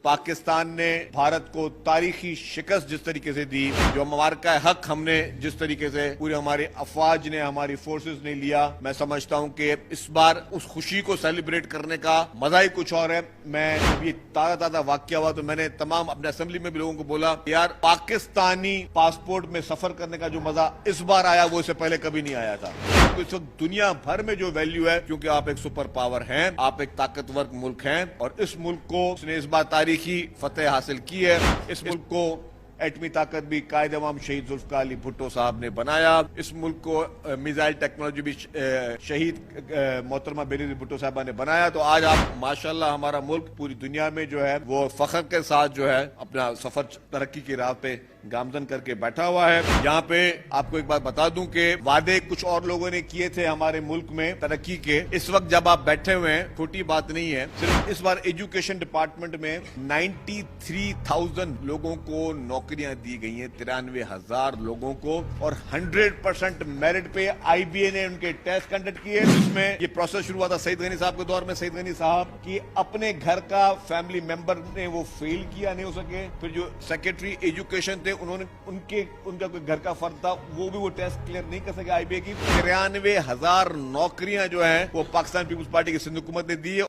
पाकिस्तान ने भारत को तारीखी शिकस्त जिस तरीके से दी, जो मार्का हक हमने जिस तरीके से पूरी हमारी अफवाज ने, हमारी फोर्सेस ने लिया, मैं समझता हूं कि इस बार उस खुशी को सेलिब्रेट करने का मजा ही कुछ और है। मैं जब ये ताजा वाकया हुआ तो मैंने तमाम अपने असेंबली में भी लोगों को बोला, यार पाकिस्तानी पासपोर्ट में सफर करने का जो मजा इस बार आया वो इससे पहले कभी नहीं आया था। तो इस वक्त दुनिया भर में जो वैल्यू है, क्योंकि आप एक सुपर पावर हैं, आप एक ताकतवर मुल्क हैं और इस मुल्क को उसने इस बार तारीखी फतेह हासिल की है। इस मुल्क को एटमी ताकत भी कायद अवाम शहीद जुल्फकार अली भुट्टो साहब ने बनाया। इस मुल्क को मिसाइल टेक्नोलॉजी भी शहीद मोहतरमा बेनजीर भुट्टो साहबा ने बनाया। तो आज आप माशाल्लाह हमारा मुल्क पूरी दुनिया में जो है वो फख्र के साथ जो है अपना सफर तरक्की की राह पे गामजन करके बैठा हुआ है। यहाँ पे आपको एक बात बता दूं कि वादे कुछ और लोगों ने किए थे हमारे मुल्क में तरक्की के। इस वक्त जब आप बैठे हुए हैं, छोटी बात नहीं है, सिर्फ इस बार एजुकेशन डिपार्टमेंट में 93,000 लोगों को नौकरियां दी गई हैं, 93,000 लोगों को, और 100% मेरिट पे IBA ने उनके टेस्ट कंडक्ट किए। जिसमें ये प्रोसेस शुरू हुआ था सईद गनी साहब के दौर में। सईद गनी साहब की अपने घर का फैमिली मेंबर ने वो फेल किया, नहीं हो सके। फिर जो सेक्रेटरी एजुकेशन थे उन्होंने उनका कोई घर का फर्द था, वो भी वो टेस्ट क्लियर नहीं कर सके IBA की। 93,000 नौकरियां जो है वो पाकिस्तान पीपुल्स पार्टी की सिंध हुकूमत ने दी है।